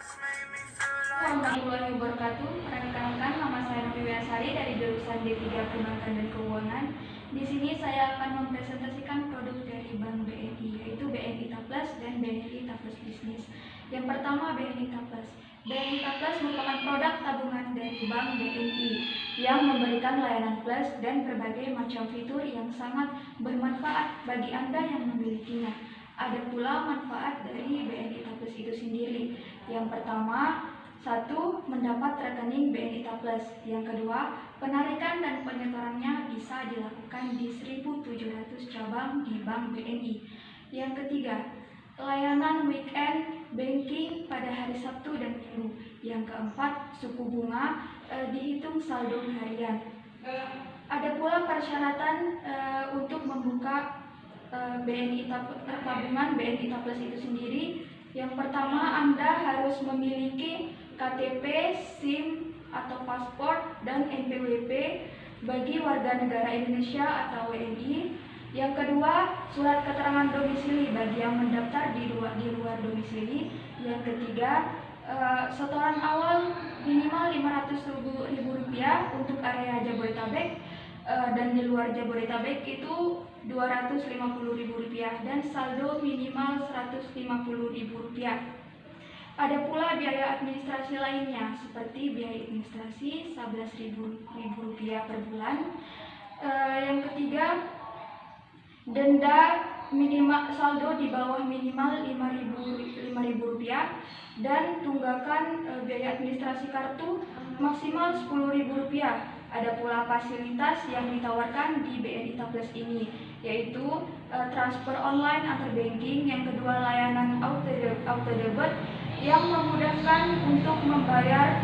Warahmatullahi wabarakatuh. Rekan-rekan, nama saya Novi Wiasari dari jurusan D3 Perbankan dan Keuangan. Di sini saya akan mempresentasikan produk dari Bank BNI, yaitu BNI Taplus dan BNI Taplus Bisnis. Yang pertama, BNI Taplus. BNI Taplus merupakan produk tabungan dari Bank BNI yang memberikan layanan plus dan berbagai macam fitur yang sangat bermanfaat bagi Anda yang memilikinya. Ada pula manfaat dari BNI Taplus itu sendiri. Yang pertama, satu, mendapat rekening BNI Taplus. Yang kedua, penarikan dan penyetorannya bisa dilakukan di 1.700 cabang di Bank BNI. Yang ketiga, layanan weekend banking pada hari Sabtu dan Minggu. Yang keempat, suku bunga dihitung saldo harian. Ada pula persyaratan untuk membuka BNI tabungan BNI Taplus itu sendiri. Yang pertama, Anda harus memiliki KTP, SIM atau paspor dan NPWP bagi warga negara Indonesia atau WNI. Yang kedua, surat keterangan domisili bagi yang mendaftar di luar domisili. Yang ketiga, setoran awal minimal Rp500.000 untuk area Jabodetabek, dan di luar Jabodetabek itu Rp250.000 dan saldo minimal Rp150.000. Ada pula biaya administrasi lainnya seperti biaya administrasi Rp11.000 per bulan. Yang ketiga, denda minimal saldo di bawah minimal Rp5.000 dan tunggakan biaya administrasi kartu maksimal Rp10.000. Ada pula fasilitas yang ditawarkan di BNI Taplus ini, yaitu transfer online antar banking. Yang kedua, layanan auto debit yang memudahkan untuk membayar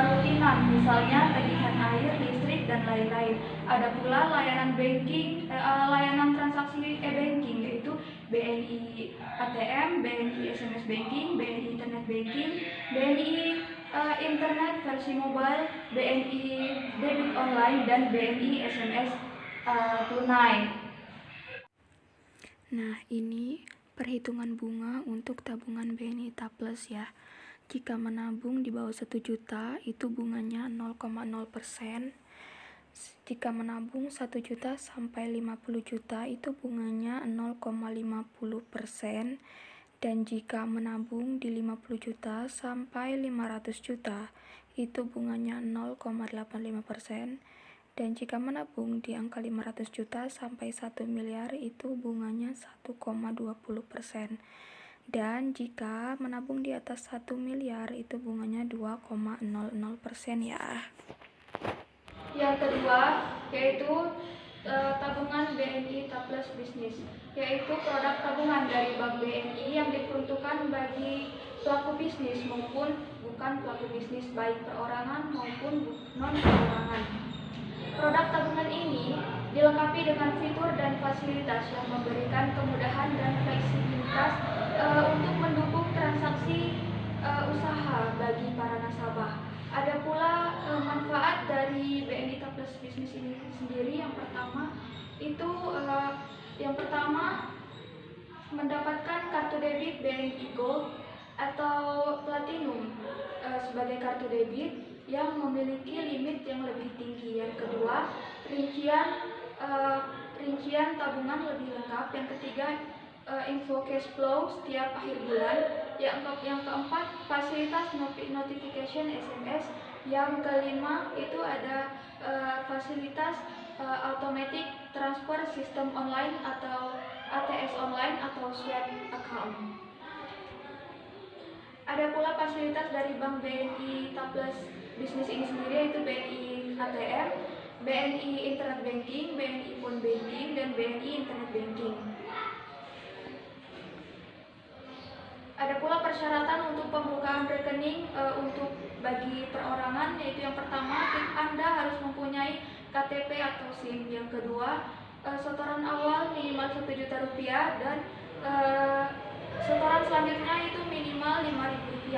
rutinan, misalnya tagihan air, listrik, dan lain-lain. Ada pula layanan banking, layanan transaksi e-banking, yaitu BNI ATM, BNI SMS Banking, BNI Internet Banking, BNI Internet versi mobile, BNI Debit Online, dan BNI SMS tunai. Nah, ini perhitungan bunga untuk tabungan BNI Taplus ya. Jika menabung di bawah 1 juta itu bunganya 0,0%. Jika menabung 1 juta sampai 50 juta itu bunganya 0,50%. Dan jika menabung di 50 juta sampai 500 juta itu bunganya 0,85%. Dan jika menabung di angka 500 juta sampai 1 miliar itu bunganya 1,20%. Dan jika menabung di atas 1 miliar itu bunganya 2,00% ya. Yang kedua yaitu tabungan BNI Taplus Bisnis, yaitu produk tabungan dari Bank BNI yang diperuntukkan bagi pelaku bisnis maupun bukan pelaku bisnis, baik perorangan maupun non-perorangan. Produk tabungan ini dilengkapi dengan fitur dan fasilitas yang memberikan kemudahan dan fleksibilitas untuk mendukung transaksi usaha bagi para nasabah. Ada pula manfaat dari BNI Taplus Bisnis ini sendiri. Yang pertama mendapatkan kartu debit BNI Gold atau Platinum sebagai kartu debit yang memiliki limit yang lebih tinggi. Yang kedua, rincian tabungan lebih lengkap. Yang ketiga, info cash flow setiap akhir bulan. Yang keempat, fasilitas notification SMS. Yang kelima itu ada fasilitas automatic transfer sistem online atau ATS online atau swipe account. Ada pula fasilitas dari Bank BNI Taplus Bisnis ini sendiri, yaitu BNI ATM, BNI Internet Banking, BNI Phone Banking, dan BNI Internet Banking. Ada pula persyaratan untuk pembukaan rekening untuk bagi perorangan, yaitu yang pertama, Anda harus mempunyai KTP atau SIM. Yang kedua, setoran awal minimal Rp1 juta dan setoran selanjutnya itu minimal Rp5.000.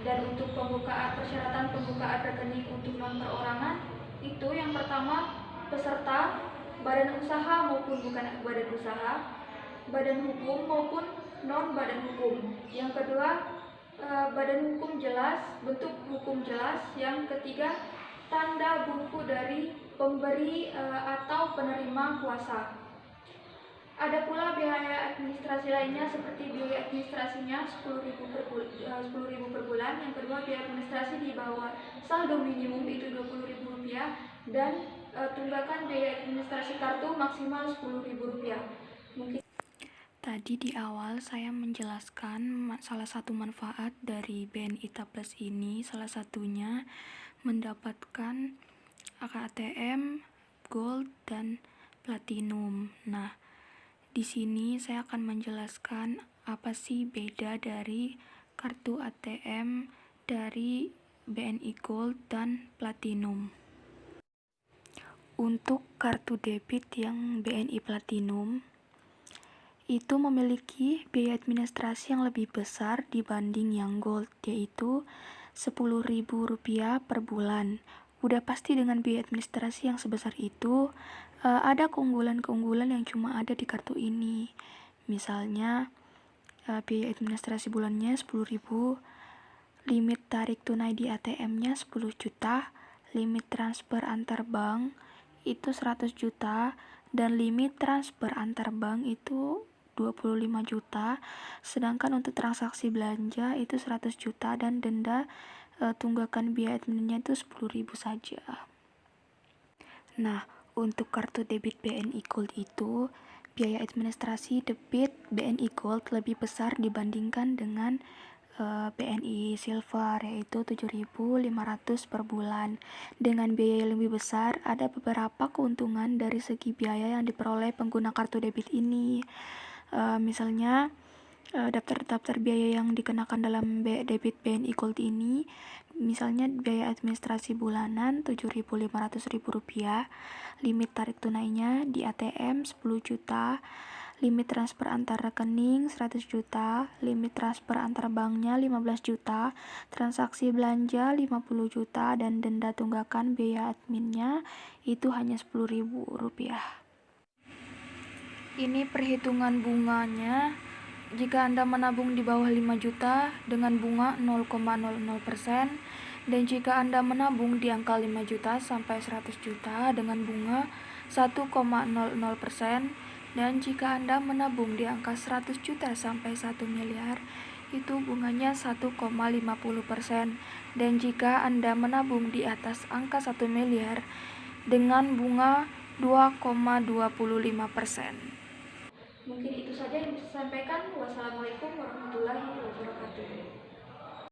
Dan untuk persyaratan pembukaan rekening untuk non perorangan itu yang pertama, peserta badan usaha maupun bukan badan usaha, badan hukum maupun non badan hukum. Yang kedua, badan hukum jelas, bentuk hukum jelas. Yang ketiga, tanda buku dari pemberi atau penerima kuasa. Ada pula biaya administrasi lainnya seperti biaya administrasinya 10.000 per bulan. Yang kedua, biaya administrasi di bawah saldo minimum itu Rp20.000 dan tunggakan biaya administrasi kartu maksimal Rp10.000. Mungkin Tadi di awal saya menjelaskan salah satu manfaat dari BNI Tablas ini, salah satunya mendapatkan ATM, Gold, dan Platinum. Nah, di sini saya akan menjelaskan apa sih beda dari kartu ATM dari BNI Gold dan Platinum. Untuk kartu debit yang BNI Platinum, itu memiliki biaya administrasi yang lebih besar dibanding yang Gold, yaitu Rp10.000 per bulan. Udah pasti dengan biaya administrasi yang sebesar itu, ada keunggulan-keunggulan yang cuma ada di kartu ini. Misalnya, biaya administrasi bulannya 10.000, limit tarik tunai di ATM-nya 10 juta, limit transfer antar bank itu 100 juta, dan limit transfer antar bank itu 25 juta, sedangkan untuk transaksi belanja itu 100 juta dan denda tunggakan biaya adminnya itu 10.000 saja. Nah, untuk kartu debit BNI Gold itu biaya administrasi debit BNI Gold lebih besar dibandingkan dengan BNI Silver, yaitu 7.500 per bulan. Dengan biaya yang lebih besar, ada beberapa keuntungan dari segi biaya yang diperoleh pengguna kartu debit ini. Misalnya, daftar-daftar biaya yang dikenakan dalam debit BNI Gold ini, misalnya biaya administrasi bulanan Rp7.500, limit tarik tunainya di ATM 10 juta, limit transfer antar rekening 100 juta, limit transfer antar banknya 15 juta, transaksi belanja 50 juta, dan denda tunggakan biaya adminnya itu hanya Rp10.000. Ini perhitungan bunganya. Jika Anda menabung di bawah 5 juta dengan bunga 0,00%, dan jika Anda menabung di angka 5 juta sampai 100 juta dengan bunga 1,00%, dan jika Anda menabung di angka 100 juta sampai 1 miliar, itu bunganya 1,50%. Dan jika Anda menabung di atas angka 1 miliar dengan bunga 2,25%. mungkin itu saja yang bisa saya sampaikan. Wassalamualaikum warahmatullahi wabarakatuh.